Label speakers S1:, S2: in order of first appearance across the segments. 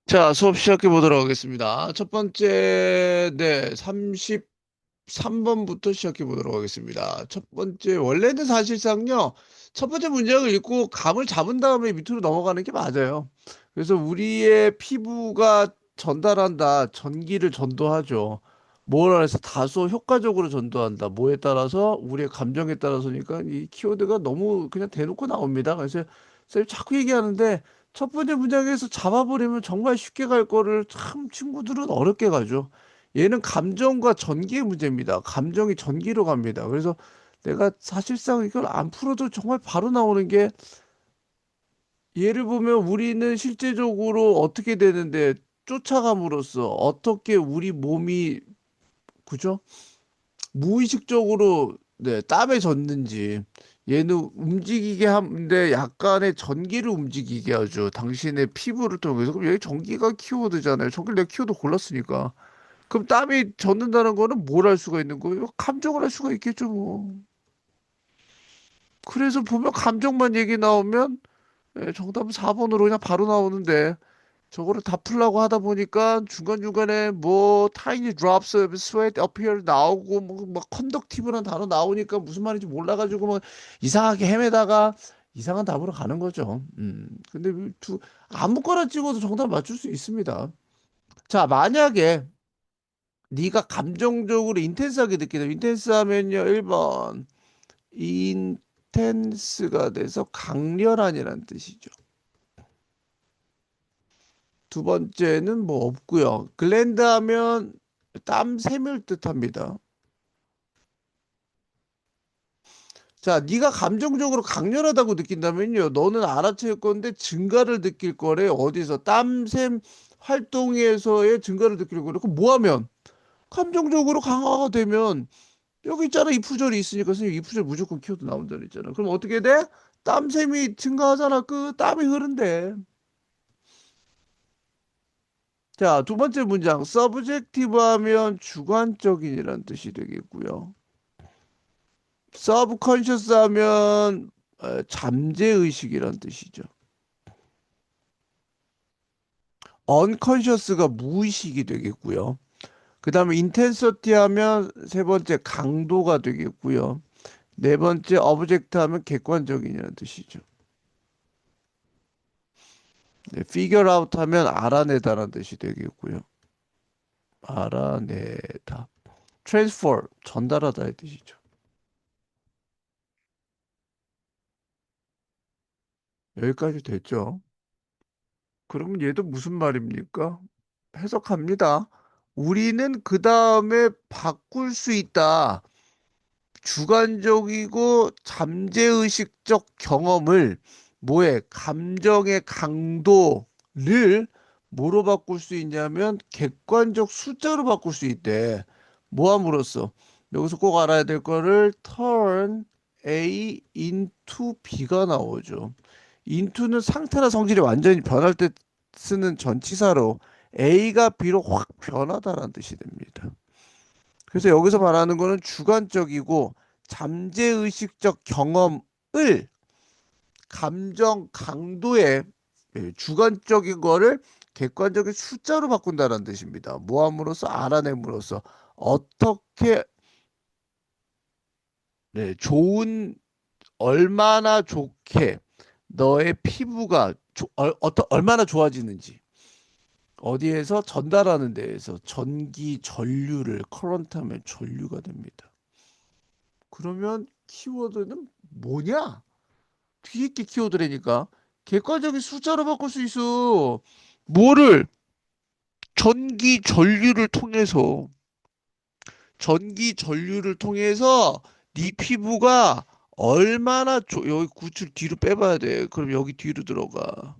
S1: 자, 수업 시작해 보도록 하겠습니다. 첫 번째, 네, 33번부터 시작해 보도록 하겠습니다. 첫 번째, 원래는 사실상요, 첫 번째 문장을 읽고 감을 잡은 다음에 밑으로 넘어가는 게 맞아요. 그래서 우리의 피부가 전달한다, 전기를 전도하죠. 뭐라 해서 다소 효과적으로 전도한다. 뭐에 따라서, 우리의 감정에 따라서니까 이 키워드가 너무 그냥 대놓고 나옵니다. 그래서 쌤이 자꾸 얘기하는데, 첫 번째 문장에서 잡아버리면 정말 쉽게 갈 거를 참 친구들은 어렵게 가죠. 얘는 감정과 전기의 문제입니다. 감정이 전기로 갑니다. 그래서 내가 사실상 이걸 안 풀어도 정말 바로 나오는 게, 예를 보면 우리는 실제적으로 어떻게 되는데, 쫓아감으로써 어떻게 우리 몸이, 그죠? 무의식적으로, 네, 땀에 젖는지, 얘는 움직이게 하는데 약간의 전기를 움직이게 하죠. 당신의 피부를 통해서. 그럼 여기 전기가 키워드잖아요. 전기를 내가 키워드 골랐으니까. 그럼 땀이 젖는다는 거는 뭘 할 수가 있는 거예요? 감정을 할 수가 있겠죠, 뭐. 그래서 보면 감정만 얘기 나오면, 정답은 4번으로 그냥 바로 나오는데, 저거를 다 풀라고 하다 보니까 중간중간에 뭐 tiny drops of sweat appear 나오고 뭐 컨덕티브란 단어 나오니까 무슨 말인지 몰라가지고 뭐 이상하게 헤매다가 이상한 답으로 가는 거죠. 근데 아무거나 찍어도 정답 맞출 수 있습니다. 자, 만약에 네가 감정적으로 인텐스하게 느끼다. 인텐스 하면요. 1번. 인텐스가 돼서 강렬한이라는 뜻이죠. 두 번째는 뭐 없고요. 글랜드 하면 땀샘을 뜻합니다. 자, 네가 감정적으로 강렬하다고 느낀다면요. 너는 알아챌 건데 증가를 느낄 거래. 어디서? 땀샘 활동에서의 증가를 느낄 거래. 그럼 뭐 하면? 감정적으로 강화가 되면 여기 있잖아. 이 부절이 있으니까 선생님 이 부절 무조건 키워도 나온다 그랬잖아. 그럼 어떻게 돼? 땀샘이 증가하잖아. 그 땀이 흐른대. 자, 두 번째 문장. 서브젝티브 하면 주관적인이라는 뜻이 되겠고요. 서브컨셔스 하면 잠재의식이란 뜻이죠. 언컨셔스가 무의식이 되겠고요. 그 다음에 인텐서티 하면 세 번째 강도가 되겠고요. 네 번째 어브젝트 하면 객관적인이라는 뜻이죠. 네, figure out 하면 알아내다라는 뜻이 되겠고요. 알아내다. transfer, 전달하다의 뜻이죠. 여기까지 됐죠? 그러면 얘도 무슨 말입니까? 해석합니다. 우리는 그 다음에 바꿀 수 있다. 주관적이고 잠재의식적 경험을 뭐에 감정의 강도를 뭐로 바꿀 수 있냐면 객관적 숫자로 바꿀 수 있대. 뭐함으로써 여기서 꼭 알아야 될 거를 turn A into B가 나오죠. into는 상태나 성질이 완전히 변할 때 쓰는 전치사로 A가 B로 확 변하다라는 뜻이 됩니다. 그래서 여기서 말하는 거는 주관적이고 잠재의식적 경험을 감정 강도의 주관적인 거를 객관적인 숫자로 바꾼다는 뜻입니다. 모함으로써 알아냄으로써 어떻게, 네, 얼마나 좋게 너의 피부가 얼마나 좋아지는지 어디에서 전달하는 데에서 전기 전류를 커런트 하면 전류가 됩니다. 그러면 키워드는 뭐냐? 뒤에 게 키워드라니까. 객관적인 숫자로 바꿀 수 있어. 뭐를? 전기 전류를 통해서. 전기 전류를 통해서 네 피부가 얼마나 여기 굿을 뒤로 빼봐야 돼. 그럼 여기 뒤로 들어가.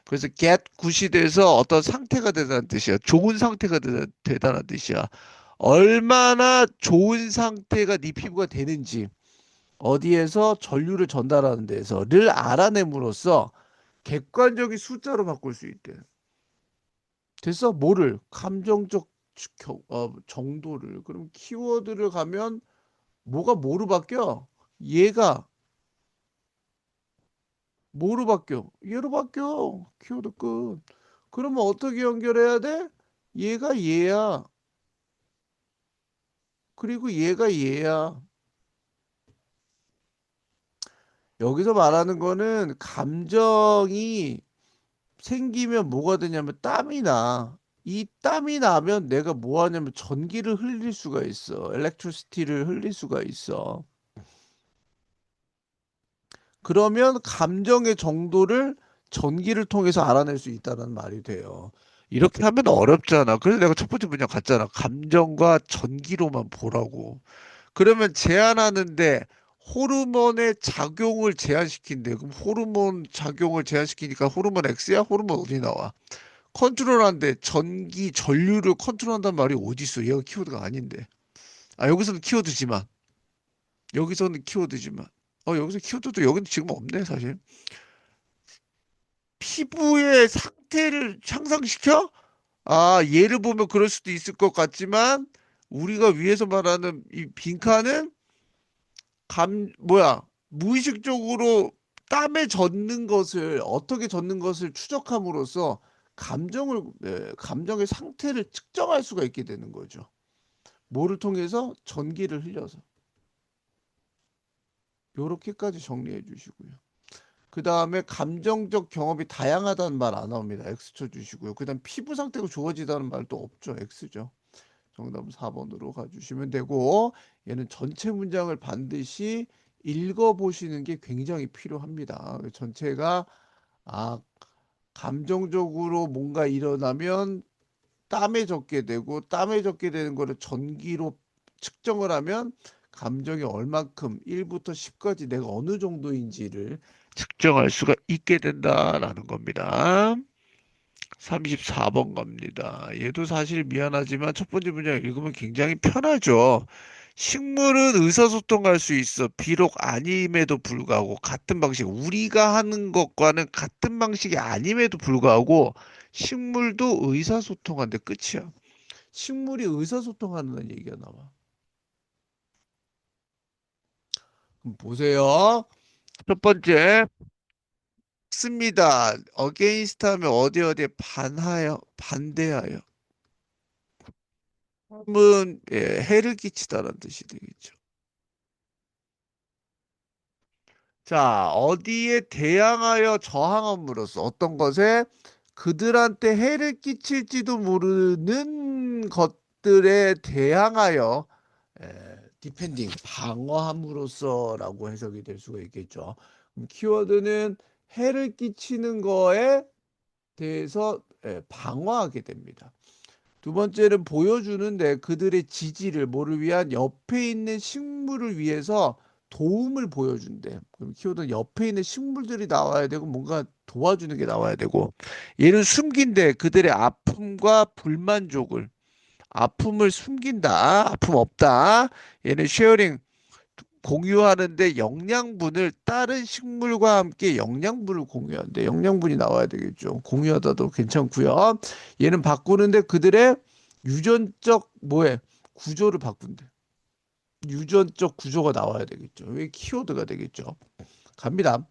S1: 그래서 get 굿이 돼서 어떤 상태가 되다는 뜻이야. 좋은 상태가 되다는 뜻이야. 얼마나 좋은 상태가 네 피부가 되는지. 어디에서 전류를 전달하는 데서를 알아냄으로써 객관적인 숫자로 바꿀 수 있대. 됐어? 뭐를? 감정적 정도를. 그럼 키워드를 가면 뭐가 뭐로 바뀌어? 얘가 뭐로 바뀌어? 얘로 바뀌어. 키워드 끝. 그러면 어떻게 연결해야 돼? 얘가 얘야. 그리고 얘가 얘야. 여기서 말하는 거는 감정이 생기면 뭐가 되냐면 땀이 나. 이 땀이 나면 내가 뭐 하냐면 전기를 흘릴 수가 있어. 엘렉트리시티를 흘릴 수가 있어. 그러면 감정의 정도를 전기를 통해서 알아낼 수 있다는 말이 돼요. 이렇게 하면 어렵잖아. 그래서 내가 첫 번째 문장 갔잖아. 감정과 전기로만 보라고. 그러면 제한하는데 호르몬의 작용을 제한시킨대. 그럼 호르몬 작용을 제한시키니까 호르몬 X야? 호르몬 어디 나와? 컨트롤한데 전기, 전류를 컨트롤한다는 말이 어디 있어? 얘가 키워드가 아닌데. 아, 여기서는 키워드지만. 여기서는 키워드지만. 여기서 키워드도 여기는 지금 없네, 사실. 피부의 상태를 향상시켜? 아, 예를 보면 그럴 수도 있을 것 같지만, 우리가 위에서 말하는 이 빈칸은 무의식적으로 땀에 젖는 것을, 어떻게 젖는 것을 추적함으로써 감정의 상태를 측정할 수가 있게 되는 거죠. 뭐를 통해서? 전기를 흘려서. 요렇게까지 정리해 주시고요. 그 다음에 감정적 경험이 다양하다는 말 안 나옵니다. X 쳐주시고요. 그 다음 피부 상태가 좋아지다는 말도 없죠. X죠. 정답은 4번으로 가주시면 되고, 얘는 전체 문장을 반드시 읽어보시는 게 굉장히 필요합니다. 전체가 아, 감정적으로 뭔가 일어나면 땀에 젖게 되고, 땀에 젖게 되는 거를 전기로 측정을 하면 감정이 얼만큼 1부터 10까지 내가 어느 정도인지를 측정할 수가 있게 된다라는 겁니다. 34번 갑니다. 얘도 사실 미안하지만 첫 번째 문장 읽으면 굉장히 편하죠. 식물은 의사소통할 수 있어. 비록 아님에도 불구하고 같은 방식, 우리가 하는 것과는 같은 방식이 아님에도 불구하고 식물도 의사소통한데 끝이야. 식물이 의사소통하는 얘기가 나와. 그럼 보세요. 첫 번째, 씁니다. against 하면 어디에 반하여, 반대하여. 함은 해를 끼치다라는 뜻이 되겠죠. 자, 어디에 대항하여 저항함으로써 어떤 것에 그들한테 해를 끼칠지도 모르는 것들에 대항하여 디펜딩 방어함으로써라고 해석이 될 수가 있겠죠. 그럼 키워드는 해를 끼치는 거에 대해서 방어하게 됩니다. 두 번째는 보여주는데 그들의 지지를 뭐를 위한 옆에 있는 식물을 위해서 도움을 보여준대. 그럼 키워드는 옆에 있는 식물들이 나와야 되고 뭔가 도와주는 게 나와야 되고 얘는 숨긴데 그들의 아픔과 불만족을 아픔을 숨긴다. 아픔 없다. 얘는 쉐어링 공유하는데 영양분을 다른 식물과 함께 영양분을 공유한대. 영양분이 나와야 되겠죠. 공유하다도 괜찮고요. 얘는 바꾸는데 그들의 유전적 구조를 바꾼대. 유전적 구조가 나와야 되겠죠. 왜 키워드가 되겠죠. 갑니다.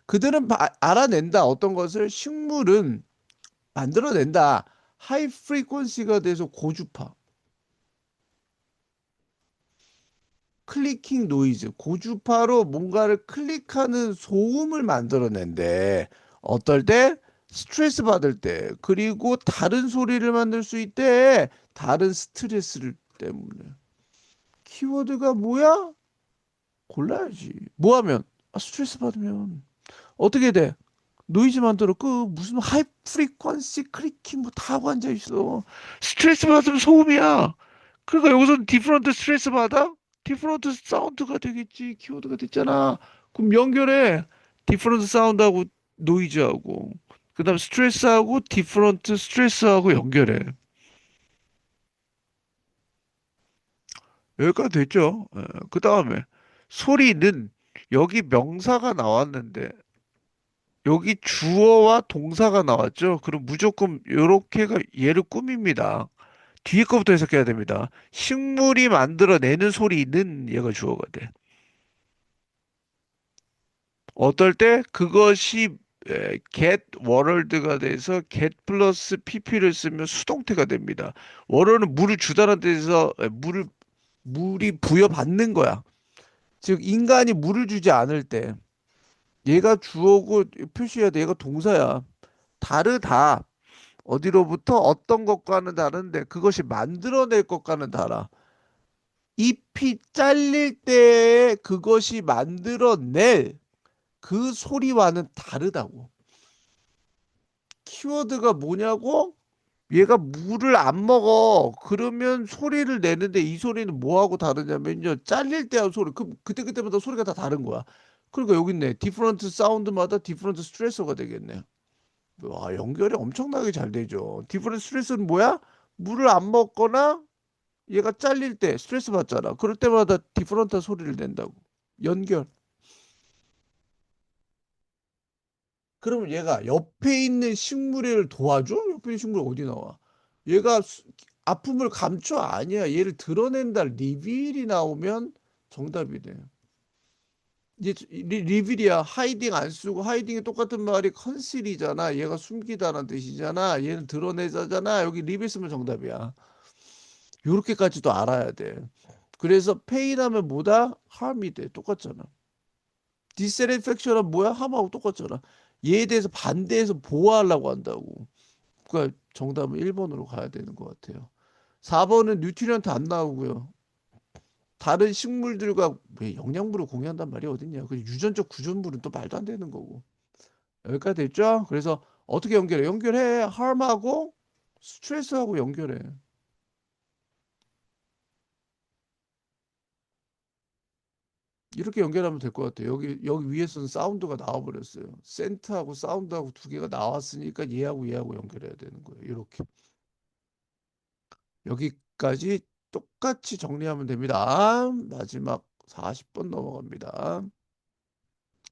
S1: 그들은 알아낸다. 어떤 것을 식물은 만들어낸다. 하이 프리퀀시가 돼서 고주파. 클리킹 노이즈, 고주파로 뭔가를 클릭하는 소음을 만들어낸대. 어떨 때? 스트레스 받을 때. 그리고 다른 소리를 만들 수 있대. 다른 스트레스를 때문에. 키워드가 뭐야? 골라야지. 뭐 하면? 스트레스 받으면. 어떻게 돼? 노이즈 만들어. 무슨 하이 프리퀀시 클리킹 뭐 다 하고 앉아 있어. 스트레스 받으면 소음이야. 그러니까 여기서는 디프런트 스트레스 받아? 디프런트 사운드가 되겠지. 키워드가 됐잖아. 그럼 연결해. 디프런트 사운드하고 노이즈하고. 그 다음 스트레스하고 디프런트 스트레스하고 연결해. 여기까지 됐죠. 그 다음에 소리는 여기 명사가 나왔는데 여기 주어와 동사가 나왔죠. 그럼 무조건 요렇게가 얘를 꾸밉니다. 뒤에 거부터 해석해야 됩니다. 식물이 만들어내는 소리는 얘가 주어가 돼. 어떨 때 그것이 get 워럴드가 돼서 get 플러스 pp를 쓰면 수동태가 됩니다. 워럴은 물을 주다라는 뜻에서 물이 부여받는 거야. 즉 인간이 물을 주지 않을 때 얘가 주어고 표시해야 돼. 얘가 동사야. 다르다. 어디로부터 어떤 것과는 다른데 그것이 만들어낼 것과는 달라. 잎이 잘릴 때 그것이 만들어낼 그 소리와는 다르다고. 키워드가 뭐냐고? 얘가 물을 안 먹어. 그러면 소리를 내는데 이 소리는 뭐하고 다르냐면요. 잘릴 때하고 소리. 그때그때마다 소리가 다 다른 거야. 그러니까 여기 있네. 디퍼런트 사운드마다 디퍼런트 스트레서가 되겠네. 와, 연결이 엄청나게 잘 되죠. 디퍼런트 스트레스는 뭐야? 물을 안 먹거나 얘가 잘릴 때 스트레스 받잖아. 그럴 때마다 디퍼런트 소리를 낸다고. 연결. 그러면 얘가 옆에 있는 식물을 도와줘? 옆에 있는 식물 어디 나와? 얘가 아픔을 감춰? 아니야. 얘를 드러낸다. 리빌이 나오면 정답이 돼. 이제 리빌이야. 하이딩 안 쓰고 하이딩이 똑같은 말이 컨실이잖아. 얘가 숨기다라는 뜻이잖아. 얘는 드러내자잖아. 여기 리빌 쓰면 정답이야. 요렇게까지도 알아야 돼. 그래서 페인하면 뭐다? harm이 돼. 똑같잖아. dissatisfaction은 뭐야? 함하고 똑같잖아. 얘에 대해서 반대해서 보호하려고 한다고. 그러니까 정답은 1번으로 가야 되는 것 같아요. 4번은 뉴트리언트 안 나오고요. 다른 식물들과 왜 영양분을 공유한단 말이 어딨냐. 그 유전적 구조물은 또 말도 안 되는 거고. 여기까지 됐죠? 그래서 어떻게 연결해? 연결해. harm하고 스트레스하고 연결해. 이렇게 연결하면 될 것 같아요. 여기 위에서는 사운드가 나와버렸어요. 센트하고 사운드하고 두 개가 나왔으니까 얘하고 연결해야 되는 거예요. 이렇게. 여기까지 똑같이 정리하면 됩니다. 마지막 40번 넘어갑니다.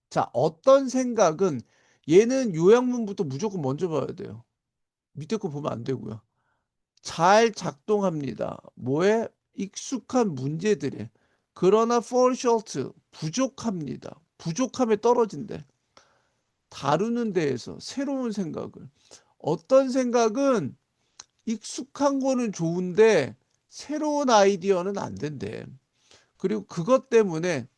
S1: 자, 어떤 생각은 얘는 요약문부터 무조건 먼저 봐야 돼요. 밑에 거 보면 안 되고요. 잘 작동합니다. 뭐에? 익숙한 문제들에. 그러나 fall short, 부족합니다. 부족함에 떨어진대. 다루는 데에서 새로운 생각을. 어떤 생각은 익숙한 거는 좋은데 새로운 아이디어는 안 된대. 그리고 그것 때문에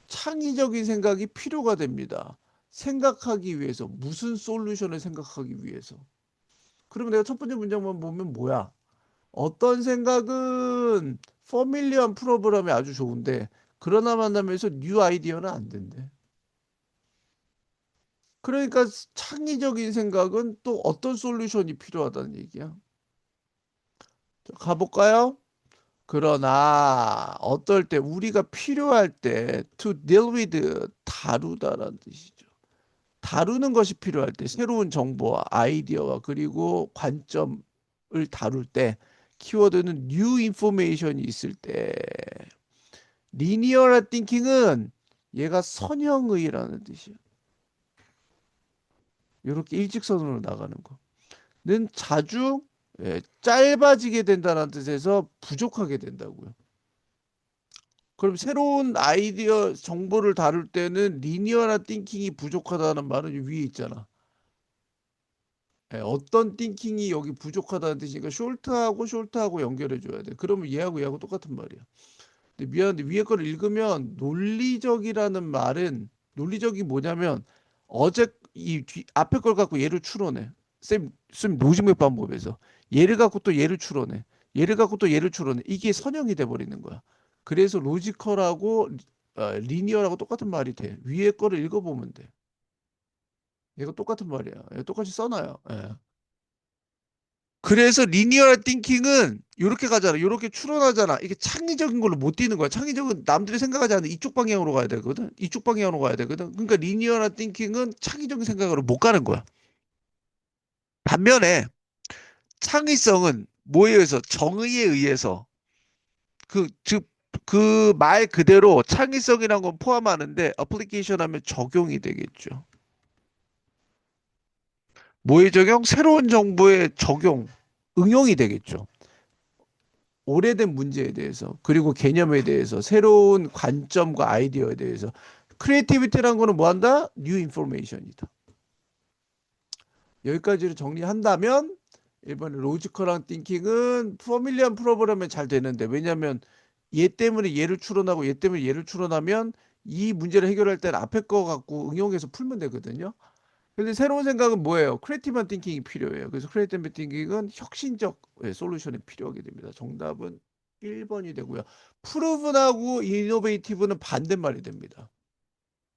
S1: 창의적인 생각이 필요가 됩니다. 생각하기 위해서. 무슨 솔루션을 생각하기 위해서. 그러면 내가 첫 번째 문장만 보면 뭐야? 어떤 생각은 퍼밀리언 프로그램이 아주 좋은데 그러나 만나면서 뉴 아이디어는 안 된대. 그러니까 창의적인 생각은 또 어떤 솔루션이 필요하다는 얘기야. 자, 가볼까요? 그러나 어떨 때 우리가 필요할 때 to deal with 다루다라는 뜻이죠. 다루는 것이 필요할 때 새로운 정보와 아이디어와 그리고 관점을 다룰 때 키워드는 new information이 있을 때 linear thinking은 얘가 선형의라는 뜻이에요. 이렇게 일직선으로 나가는 거는 자주 짧아지게 된다는 뜻에서 부족하게 된다고요. 그럼 새로운 아이디어 정보를 다룰 때는 리니어나 띵킹이 부족하다는 말은 위에 있잖아. 어떤 띵킹이 여기 부족하다는 뜻이니까 숄트하고 연결해 줘야 돼. 그러면 얘하고 똑같은 말이야. 근데 미안한데 위에 걸 읽으면 논리적이라는 말은 논리적이 뭐냐면 어제 앞에 걸 갖고 얘를 추론해. 쌤 로직맵 방법에서 얘를 갖고 또 얘를 추론해. 얘를 갖고 또 얘를 추론해. 이게 선형이 돼 버리는 거야. 그래서 로지컬하고 리니어라고 똑같은 말이 돼. 위에 거를 읽어보면 돼. 얘가 똑같은 말이야. 똑같이 써놔요. 예. 그래서 리니어 띵킹은 이렇게 가잖아. 이렇게 추론하잖아. 이게 창의적인 걸로 못 뛰는 거야. 창의적은 남들이 생각하지 않는 이쪽 방향으로 가야 되거든. 이쪽 방향으로 가야 되거든. 그러니까 리니어나 띵킹은 창의적인 생각으로 못 가는 거야. 반면에 창의성은 뭐에 의해서 정의에 의해서 즉 그 말 그대로 창의성이라는 건 포함하는데 어플리케이션 하면 적용이 되겠죠. 뭐에 적용? 새로운 정보에 적용, 응용이 되겠죠. 오래된 문제에 대해서, 그리고 개념에 대해서, 새로운 관점과 아이디어에 대해서. 크리에이티비티라는 거는 뭐 한다? 뉴 인포메이션이다. 여기까지로 정리한다면 1번의 로지컬한 띵킹은 퍼밀리언 프로그램에 잘 되는데, 왜냐면 얘 때문에 얘를 추론하고 얘 때문에 얘를 추론하면 이 문제를 해결할 때는 앞에 거 갖고 응용해서 풀면 되거든요. 근데 새로운 생각은 뭐예요? 크리에이티브한 띵킹이 필요해요. 그래서 크리에이티브 띵킹은 혁신적 솔루션이 필요하게 됩니다. 정답은 1번이 되고요. 프루븐하고 이노베이티브는 반대말이 됩니다.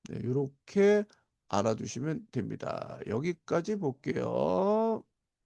S1: 네, 이렇게 알아두시면 됩니다. 여기까지 볼게요.